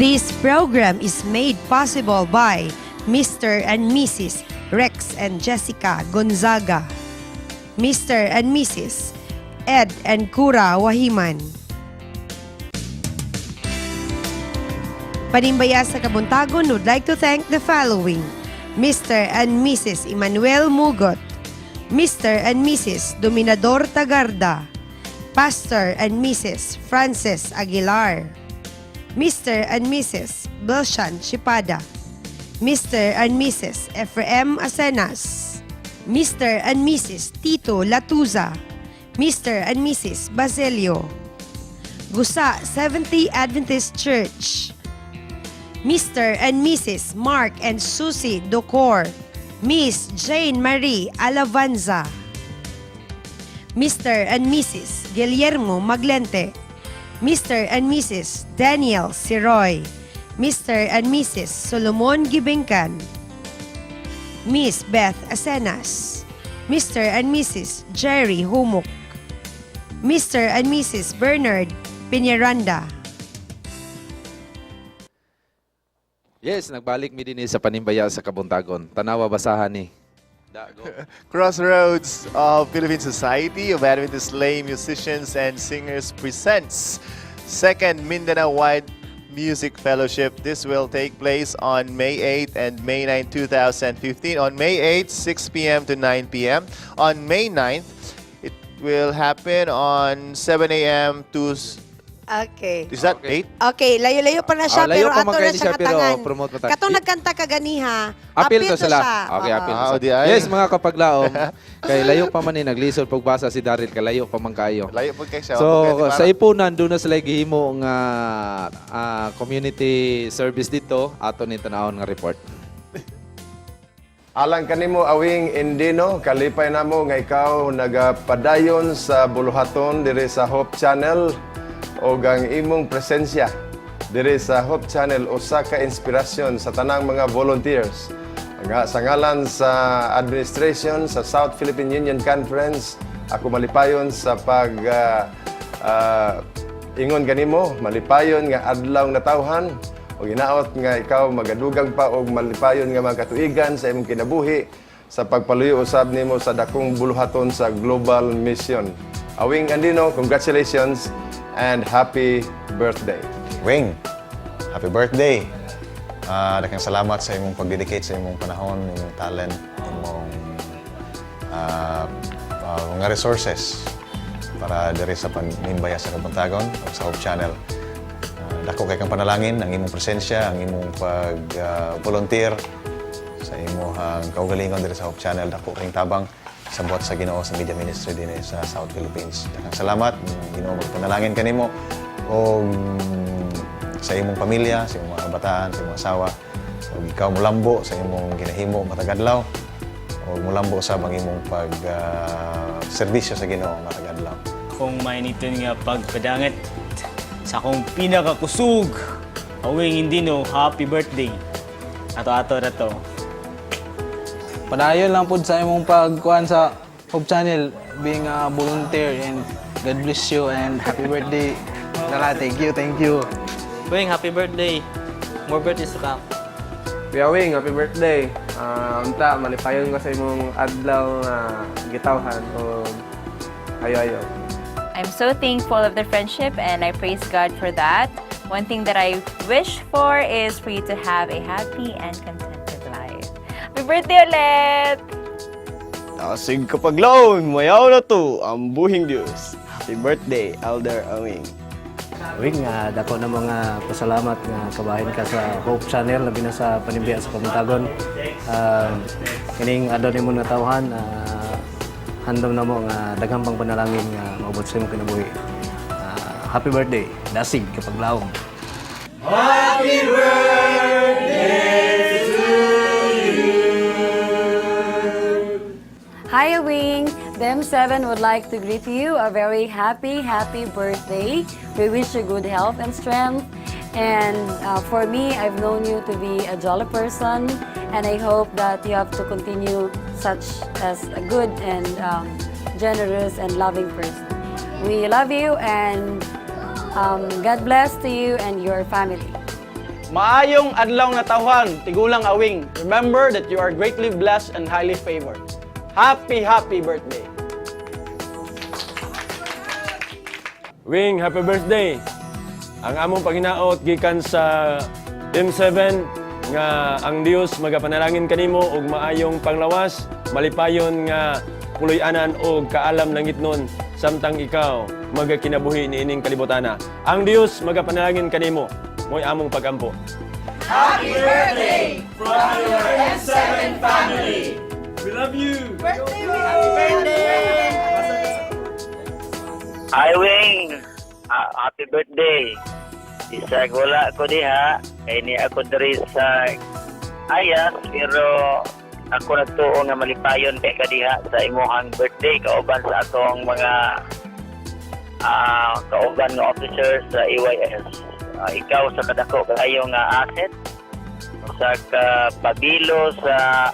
This program is made possible by Mr. and Mrs. Rex and Jessica Gonzaga, Mr. and Mrs. Ed and Kura Wahiman, Panimbaya sa Kabuntagon would like to thank the following: Mr. and Mrs. Emmanuel Mugot, Mr. and Mrs. Dominador Tagarda, Pastor and Mrs. Frances Aguilar, Mr. and Mrs. Belshan Chipada, Mr. and Mrs. Ephraim Asenas, Mr. and Mrs. Tito Latuza, Mr. and Mrs. Basilio, Gusa Seventh-day Adventist Church, Mr. and Mrs. Mark and Susie Docor, Miss Jane Marie Alavanza, Mr. and Mrs. Guillermo Maglente, Mr. and Mrs. Daniel Siroy, Mr. and Mrs. Solomon Gibingkan, Miss Beth Asenas, Mr. and Mrs. Jerry Humuk, Mr. and Mrs. Bernard Piñaranda. Yes, nagbalik mi din sa Panimbaya sa Kabuntagon. Tanawa basahan ni. Crossroads of Philippine Society of Adventist Lay Musicians and Singers presents Second Mindanao-wide Music Fellowship. This will take place on May 8 and May 9, 2015. On May 8, 6 p.m. to 9 p.m. On May 9th, it will happen on 7 a.m. to... Okay. Is that Okay. 8? Okay, layo-layo pa na siya, layo pero pa ato man kayo na ni siya siya, pero katangan. promote mo ta. Katong nagkanta ka ganiha, Appeal to to sila. siya. Okay, appeal to Ah, sila. di ay. Yes, mga kapaglaom. Kay layo pa man ni naglisod pagbasa si Daryl, kalayo pa man kayo. Layo po kayo siya. So, Okay, sa ipunan, doon na sila gihimo nga community service dito, ato ni tanawon nga report. Alang kanimo awing Indino, kalipay namo nga ikaw nagapadayon sa buluhaton diri sa Hope Channel o ang imong presensya diri sa Hope Channel usa ka inspirasyon sa tanang mga volunteers. Nga sa ngalan sa administration sa South Philippine Union Conference, ako malipayon sa pag ingon kanimo, malipayon nga adlaw na tawhan o ginaot nga ikaw magadugang pa og malipayon nga mga katuigan sa imong kinabuhi sa pagpaluyo usab nimo sa dakong buluhaton sa global mission. Awing Andino, congratulations and happy birthday. Wing, happy birthday. Daghang salamat sa imong pag-dedicate sa imong panahon, imong talent, imong mga resources para diri sa Panimbaya sa Kabuntagon o sa Hope Channel. Dako kay kang panalangin ang imong presensya, ang imong pag-volunteer sa imong kaugalingon diri sa Hope Channel. Dako kay tabang sa buhat sa Ginoo sa media ministry din sa South Philippines. Daghang salamat, Ginoo magpanalangin kanimo o sa imong pamilya, sa imong mga kabataan, sa imong asawa. O ikaw mulambo sa imong ginahimo matag adlaw o mulambo sa bang imong serbisyo sa Ginoo matag adlaw. Kung mainitin nga pagpadangat sa akong pinakakusog, awing Indino, happy birthday. Ato-ato na to. Padayon lang po sa imong pagkuhan sa Hope Channel, being a volunteer, and God bless you and happy birthday. Lala, thank you. Wing, happy birthday. More birthdays to come. Kuya Wing, happy birthday. Unta, malipayon ko sa imong adlaw nga gitawhan o ayo-ayo. I'm so thankful of the friendship and I praise God for that. One thing that I wish for is for you to have a happy and contented life. Happy birthday ulit! Asig kapaglaon, mayaw na to ang buhing Diyos. Happy birthday, Elder Awing. Wing, dako na mga pasalamat nga kabahin ka sa Hope Channel, labi na sa Panimbaya sa Kabuntagon. Kining adon nimo na tawhan, handom na mo nga daghang pang panalangin nga maabot sa imong kinabuhi. Happy birthday, dasig kapaglaom. Happy birthday to you! Hi, Wing! Them7 would like to greet you a very happy birthday. We wish you good health and strength. And for me, I've known you to be a jolly person, and I hope that you have to continue such as a good and generous and loving person. We love you, and God bless to you and your family. Maayong adlaw nga tawhan, tigulang awing. Remember that you are greatly blessed and highly favored. Happy birthday. Wing, happy birthday! Ang among paghinaot gikan sa Team 7 nga ang Dios magapanalangin kanimo og maayong panglawas, malipayon nga puloy-anan og kaalam langit nun samtang ikaw magakinabuhi niining kalibutana. Ang Dios magapanalangin kanimo, mo'y among pagampo. Happy birthday from your M7 family! We love you! Birthday! Happy birthday! Hi, Wing! Happy birthday! Isag wala ko diha, kay ni ako diri sa Ayas, pero ako nagtuo nga malipayon kay kadiha sa imuhang birthday, kauban sa atong mga kauban nga officers sa EYS. Ikaw sa kadako kayo nga asset, sa pabilo sa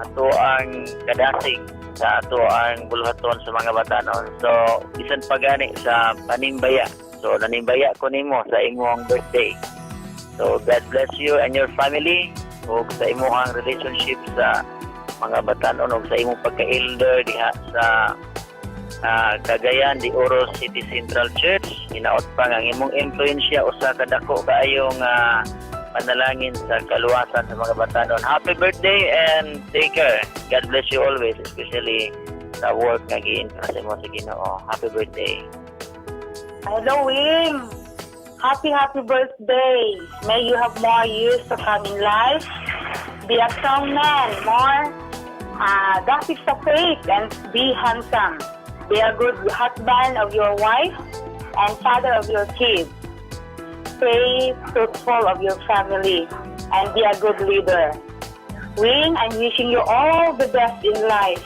ato ang kadasig, sa ato ang buluhaton sa mga batanon. So, bisan pagani sa Panimbaya. So, nanimbaya ko nimo sa imong birthday. So, God bless you and your family ug sa imong relationship sa mga batanon ug sa imong pagka-elder diha sa Cagayan de Oro City Central Church. Hinaot pa nga ang imong influensya usa ka dako kaayong panalangin sa kaluwasan sa mga batanon. Happy birthday and take care. God bless you always, especially sa work nga gi-entrust mo sa Ginoo. Happy birthday. Hello, Wing. Happy birthday. May you have more years to come in life. Be a strong man, more gossip sa faith, and be handsome. Be a good husband of your wife and father of your kids. Stay fruitful of your family and be a good leader. Wing, I'm wishing you all the best in life,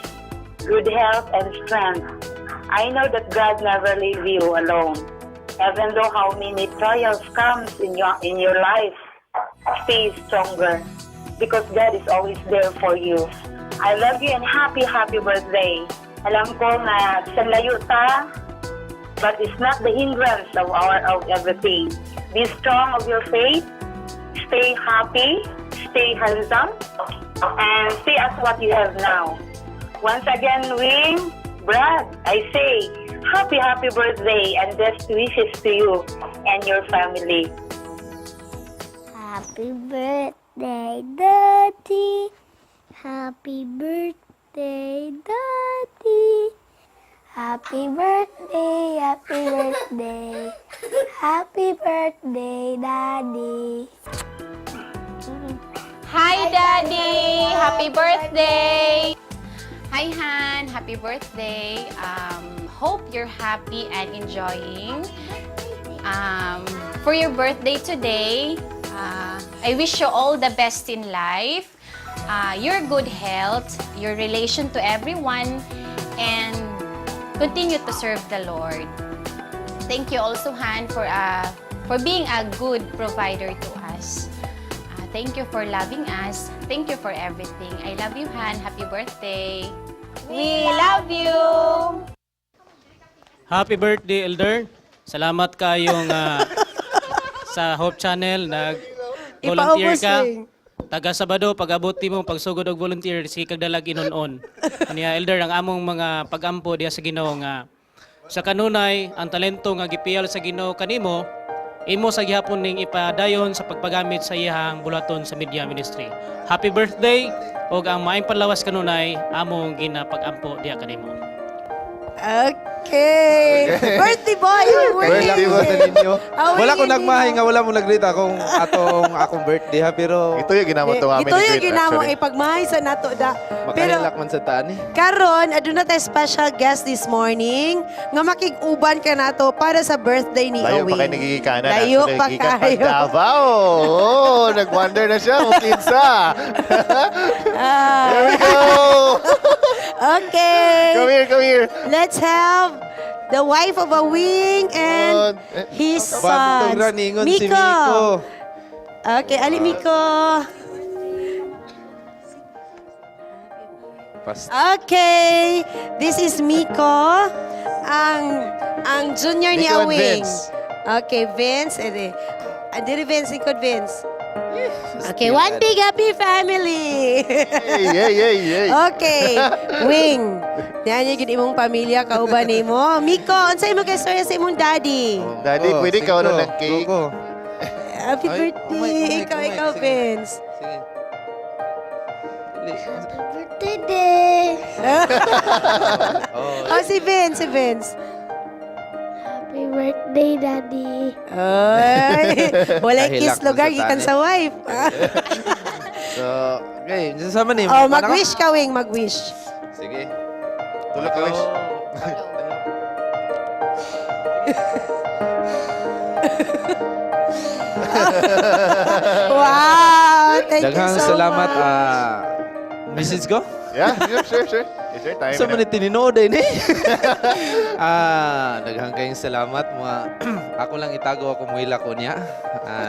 good health and strength. I know that God never leave you alone. Even though how many trials comes in your life, stay stronger because God is always there for you. I love you and happy birthday. Alam ko na sa layo ta, but it's not the hindrance of everything. Be strong of your faith, stay happy, stay handsome, and stay as what you have now. Once again, Wing, Brad, I say, happy birthday and best wishes to you and your family. Happy birthday, Daddy. Happy birthday, Daddy. Happy birthday, happy birthday. Happy birthday, Daddy. Hi, Daddy! Happy birthday! Hi, Han! Happy birthday! Hope you're happy and enjoying. For your birthday today, I wish you all the best in life, your good health, your relation to everyone, and continue to serve the Lord. Thank you also, Han, for being a good provider to us. Thank you for loving us. Thank you for everything. I love you, Han. Happy birthday. We love you! Happy birthday, Elder. Salamat kayong sa Hope Channel. Nag-volunteer ka. Taga Sabado, pag-abot mo, pagsugod og volunteer, si kagdalag inon-on. Kaniya, Elder, ang among mga pag-ampo diya sa Ginoo nga sa kanunay, ang talento nga gipiyal sa Ginoo kanimo, imo sa gihapon ning ipadayon sa pagpagamit sa iyang bulaton sa media ministry. Happy birthday ug ang maayong panlawas kanunay among ginapag-ampo diha kanimo. Okay. Birthday boy, Birthday boy ninyo. Wala ko nagmahay nga wala mo nagrita akong birthday ha, pero ito yung ginamot to amin. Ito yung ginamot ipagmahay sa nato da. Pero makahilak man sa tani. karon aduna tay special guest this morning nga makig-uban ka nato para sa birthday ni Layo Awing. pa kayo nagigikanan. Layo pa kayo. Davao. Oh, nag-wonder na siya. Kinsa. Here we go. Okay. Come here. Let's have the wife of Awing and his son. Si Miko. Okay, Ali Miko. Okay, this is Miko, ang junior ni Miko and Awing. Vince. Okay, Vince. Diri Vince, ikot Vince. Okay, one big happy family. Yay. Okay, Wing. Yan yung imong pamilya, kauban nimo. Miko, unsay mo kay storya sa imong daddy? Daddy, pwede ka ano ng cake? Happy birthday. Ikaw, Vince. Birthday day. Oh, si Vince. Happy birthday, Daddy. Ay, wala Kahilak kiss mo lugar, sa gikan tani. sa wife. So, okay, sama ni. Oh, mag-wish ka, Wing, mag-wish. Sige. Tulog ka, wish. Wow, thank you Daghang so salamat, much. Mrs. Go? Yeah, sure. It's your time. Sa mga tininood ni. Daghang kayong salamat mga ako lang itago ako muila ko niya.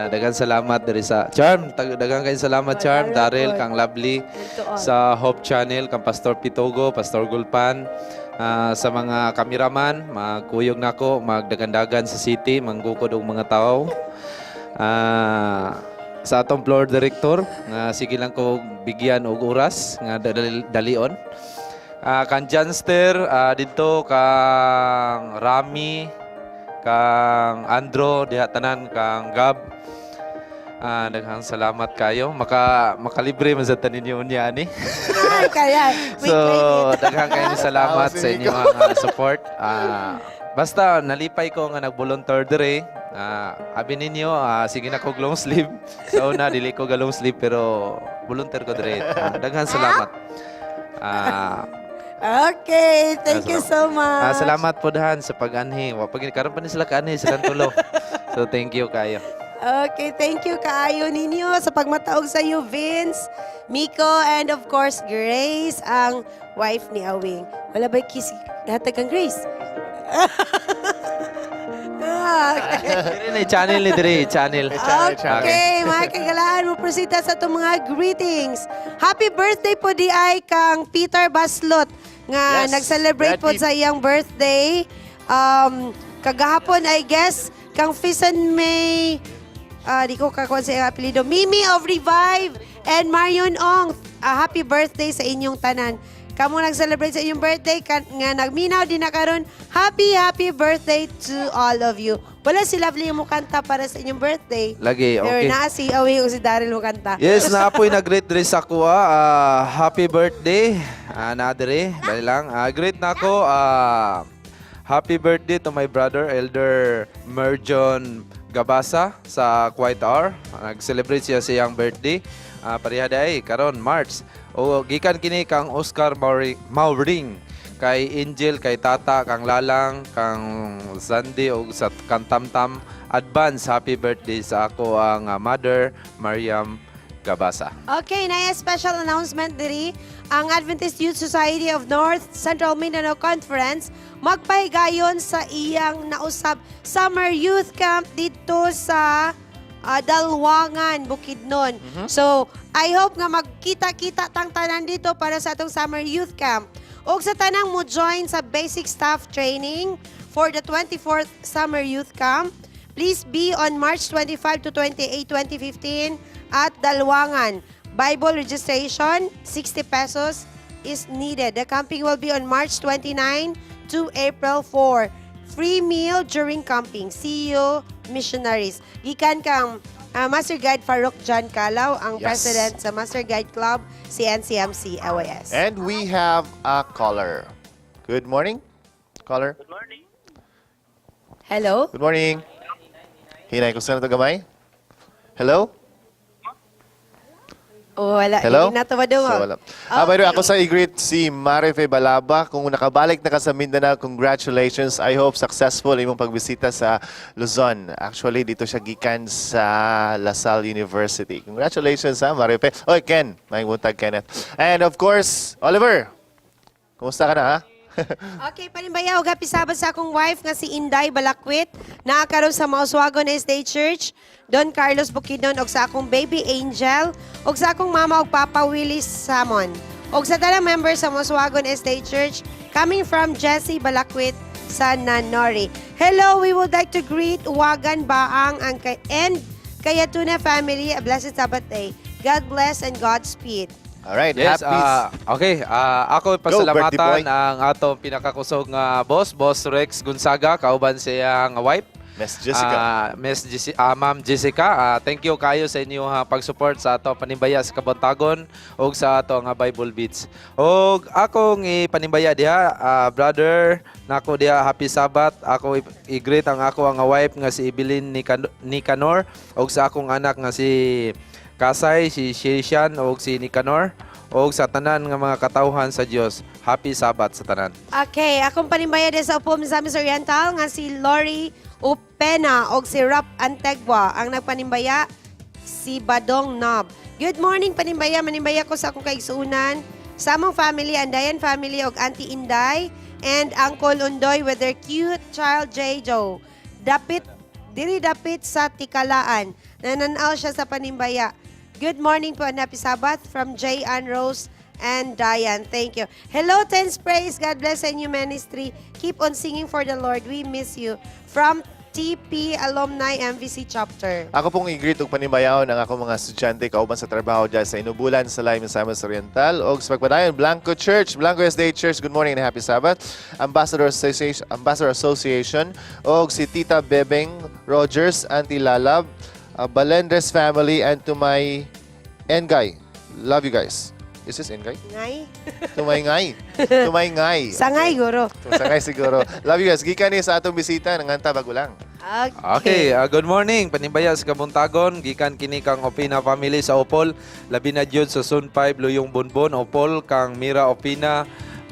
Daghang salamat diri sa Charm. Daghang kayong salamat Charm, Daryl, kang Lovely sa Hope Channel, kang Pastor Pitogo, Pastor Gulpan. Sa mga kameraman, magkuyog nako, magdagandagan sa city, manggukod og mga tao. Sa atong floor director, nga sige lang ko bigyan og oras nga dalion. Kang Janster, dito kang Rami, kang Andro, diha tanan kang Gab. Daghang salamat kayo. Makalibre man sa taninyo niya ani. Kaya, So, daghang kayong salamat sa inyong support. Basta nalipay ko nga nag-volunteer dire. Abi ninyo, sige na ko long sleeve. Sa una, dili ko ga long sleeve pero volunteer ko dire. Daghang salamat. Okay, thank you so much. Salamat po dahan sa pag-anhi. Karon pa ni sila ka-anhi, silang tulo. So, thank you kayo. Okay, thank you kaayo ninyo sa pagmataog sa iyo, Vince, Miko, and of course, Grace, ang wife ni Awing. Wala ba kiss? Hatag kang Grace? Dire na channel ni dire, channel. Okay, mga kagalaan mo prosita sa itong mga greetings. Happy birthday po di ay kang Peter Baslot nga Yes, nag-celebrate po Brad Pitt. sa iyang birthday. Kagahapon, I guess, kang Fisan May, di ko kakuha sa iyang apelido, Mimi of Revive and Marion Ong. Happy birthday sa inyong tanan. Kamu nag-celebrate sa inyong birthday, nga nagminaw din na karon. Happy birthday to all of you. Wala si Lovely mo kanta para sa inyong birthday. Lagi, Pero okay. na si Awing o si Daryl mo kanta. Yes, naapoy nag-greet diri sa kuha. Happy birthday. Na diri, dali lang. Greet na ako. Happy birthday to my brother, Elder Merjon Gabasa sa Quiet Hour. Nag-celebrate siya sa iyang birthday. Pareha day, karon March. O gikan kini kang Oscar Mauring, kay Angel, kay Tata, kang Lalang, kang Sandy o sa kang Tamtam. Advance happy birthday sa ako ang mother, Mariam Gabasa. Okay, na special announcement diri. Ang Adventist Youth Society of North Central Mindanao Conference magpahigayon sa iyang nausab Summer Youth Camp dito sa Dalwangan, Bukidnon. So, I hope nga magkita-kita tang tanan dito para sa atong Summer Youth Camp. O sa tanang mo join sa basic staff training for the 24th Summer Youth Camp. Please be on March 25 to 28, 2015 at Dalwangan. Bible registration, 60 pesos is needed. The camping will be on March 29 to April 4. Free meal during camping. See you, missionaries. Gikan kang Master Guide Farouk John Calaw, ang Yes. president sa Master Guide Club, CNCMC LYS. And we have a caller. Good morning, caller. Good morning. Hello? Good morning. Hinay ko sa ito gamay. Hello? Oh, wala. Hello? Hindi na tumado mo. So, wala. By the way, ako sa i-greet si Marife Balaba. Kung nakabalik na ka sa Mindanao, congratulations. I hope successful imong pagbisita sa Luzon. Actually, dito siya gikan sa La Salle University. Congratulations, ha, Marife. Oy, Ken. May buntag, Kenneth. And of course, Oliver. Kumusta ka na, ha? Okay, Panimbaya, happy Sabbath sa akong wife nga si Inday Balakwit. Naakaroon sa Mauswagon Estate Church. Don Carlos Bukidnon, og sa akong baby Angel, og sa akong mama og Papa Willis Samon. Og sa tanang member sa Mauswagon Estate Church, coming from Jessie Balakwit sa Nanori. Hello, we would like to greet Wagan Baang and Kaya Tuna family, a blessed Sabbath day. God bless and Godspeed. Alright, Yes, happy. ako birthday boy. pasalamatan ang atong pinakakusog nga boss Rex Gonzaga, kauban siyang wife. Ma'am Jessica, thank you kayo sa inyo pag-support sa ato Panimbaya sa Kabuntagon ug sa ato nga Bible Beats. Ug akong ipanimbaya diha, brother nako diha, happy Sabbath. Ako i-greet ang ako nga wife nga si Evelyn Nicanor ug sa akong anak nga si Kasay, si Shishan ug si Nicanor ug sa tanan nga mga katawhan sa Dios. Happy Sabbath sa tanan. Okay, akong panimbaya din sa upom sa Miss Oriental nga si Lori Upena og si Rap Antegua. Ang nagpanimbaya si Badong Nob. Good morning panimbaya, manimbaya ko sa akong kaigsuunan sa among family, Andayan family og Auntie Inday and Uncle Undoy with their cute child J-Jo. Diri dapit sa Tikalaan. Nananaw siya sa panimbaya. Good morning po and happy Sabbath from J. Ann Rose and Diane. Thank you. Hello, Tense Praise. God bless and you ministry. Keep on singing for the Lord. We miss you. From TP Alumni MVC Chapter. Ako pong i-greet og panimbayaon ang akong mga estudyante kauban sa trabaho dyan sa Inubulan sa Laim sa Oriental og sa pagpadayon Blanco Church, Blanco SDA Church. Good morning and happy Sabbath. Ambassador Association og si Tita Bebeng Rogers, Auntie Lalab, Balendres family, and to my Engay. Love you guys. Is this Engay? Ngay? Tumay ngay. Sangay, guro. Sangay siguro. Love you guys. Gikan ni sa atong bisita, nanganta bago lang. Okay, good morning. Panimbaya sa Kabuntagon. Gikan kini kang Opina family sa Opol. Labi na jud sa Sun 5, Luyong Bonbon, Opol, kang Mira Opina,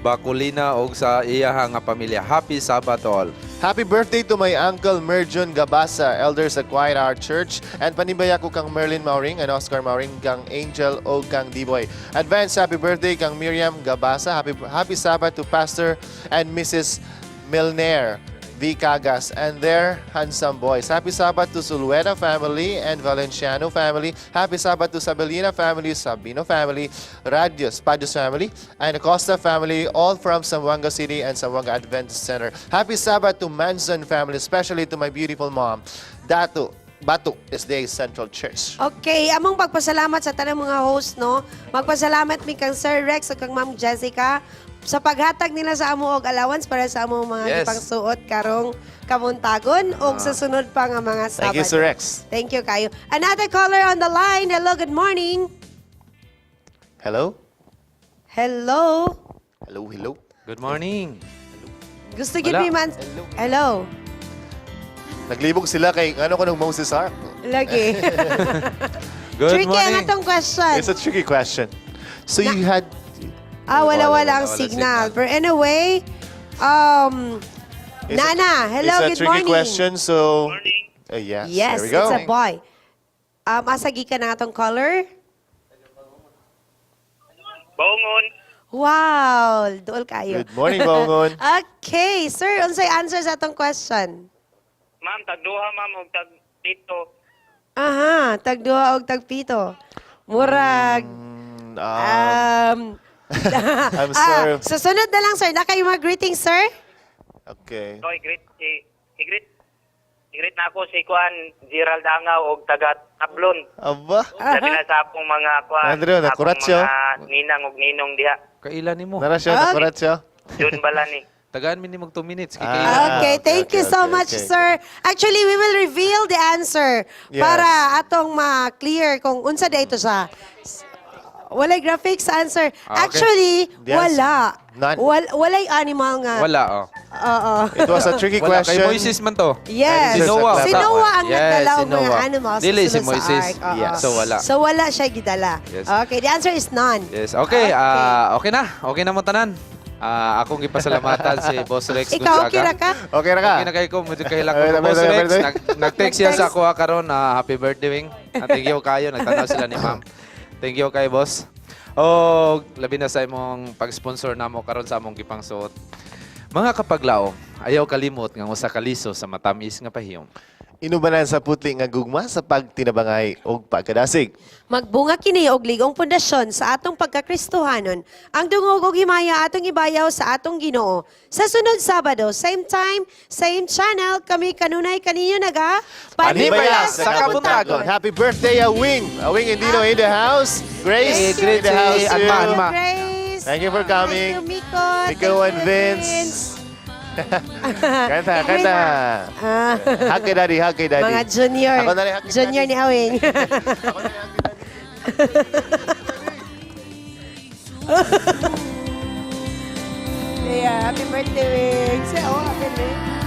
Bakulina, og sa iyaha nga pamilya. Happy Sabbath to all. Happy birthday to my Uncle Merjon Gabasa, elder sa Quiet Hour Church. And panibaya ko kang Merlin Mauring and Oscar Mauring, kang Angel o kang D-Boy. Advance happy birthday kang Miriam Gabasa. Happy Sabbath to Pastor and Mrs. Milner V. Cagas and their handsome boys. Happy Sabbath to Sulueta family and Valenciano family. Happy Sabbath to Sabelina family, Sabino family, Radios family, and Acosta family, all from Zamboanga City and Zamboanga Adventist Center. Happy Sabbath to Manson family, especially to my beautiful mom, Batu SDA Central Church. Okay, among pagpasalamat sa tanang mga host, no? Magpasalamat mi kang Sir Rex o kang Ma'am Jessica sa paghatag nila sa amo og allowance para sa among mga ipangsuot karong Kabuntagon og sa sunod pa nga mga Sabado. Thank you, Sir Rex. Thank you kayo. Another caller on the line. Hello, good morning. Hello? Hello. Hello. Good morning. Gusto gid mi man. Hello. Naglibog sila kay ano ko ng Moses Ark. Lagi. Good tricky morning. ang atong question. It's a tricky question. So you had wala ang signal. But anyway, Nana, hello, it's good a tricky morning. question, so yes, Yes, there we go. it's a boy. Asagi ka na atong caller? Bongon. Wow, dool kayo. Good morning, Bongon. Okay, sir, unsay answer sa atong question? Ma'am, tagduha ma'am og tagpito. Aha, tagduha og tagpito. Murag. I'm sorry. Susunod na lang, sir. Na kayo mga greetings, sir? Okay. So, i-greet na ako si Kuan Gerald Angaw og taga Tablon. Aba. Sabi na sa akong mga Kuan. Andrew, nakurat siya. Mga ninang og ninong diha. Kailan nimo? Nara siya, nakurat siya. June Balani. Tagaan mi nimog 2 minutes. Okay, thank you so much, sir. Actually, we will reveal the answer para atong ma-clear kung unsa dito sa walay graphics answer. Actually, wala. None. Walay animal nga. Wala, Oo. It was a tricky Wala kay question. Moises man to. Yes. Si Noah. Si Noah ang nagdala og mga Noah. animals. Dili si susunod sa Moises. ark. Oo. Yes. So wala. So wala siya gidala. Yes. Okay, the answer is none. Yes, okay. Okay na. Okay na mo tanan. Akong ipasalamatan si Boss Rex Ikaw, okay ra ka? Okay na ka? Okay na kayo ko. Medyo kahilak ko ng Boss Rex. Nag-text siya sa kuha karon na happy birthday, Wing. Thank you kayo. Nagtanaw sila ni ma'am. Thank you kay boss. Labi na sa imong pag-sponsor namo karon sa among gipangsuot. Mga kapaglaom, ayaw kalimot nga usa ka liso sa matamis nga pahiyom. Inubanan sa putli nga gugma sa pagtinabangay o pagkadasig. Magbunga kini og ligong pundasyon sa atong pagkakristohanon, ang dungog ug himaya atong ibayaw sa atong Ginoo. Sa sunod Sabado, same time, same channel, kami kanunay kaninyo naga Panimbaya sa Kabuntagon. Happy birthday, Awing! Awing Indino in the house. Grace in the house too. Grace. Thank you for coming. Thank you, Miko. Miko and Vince. Kanta. Hug kay daddy, hug kay daddy. Mga junior. Ako na rin, hug kay Junior ni Awing. Yeah, happy birthday, Wing. Say, oh, happy birthday.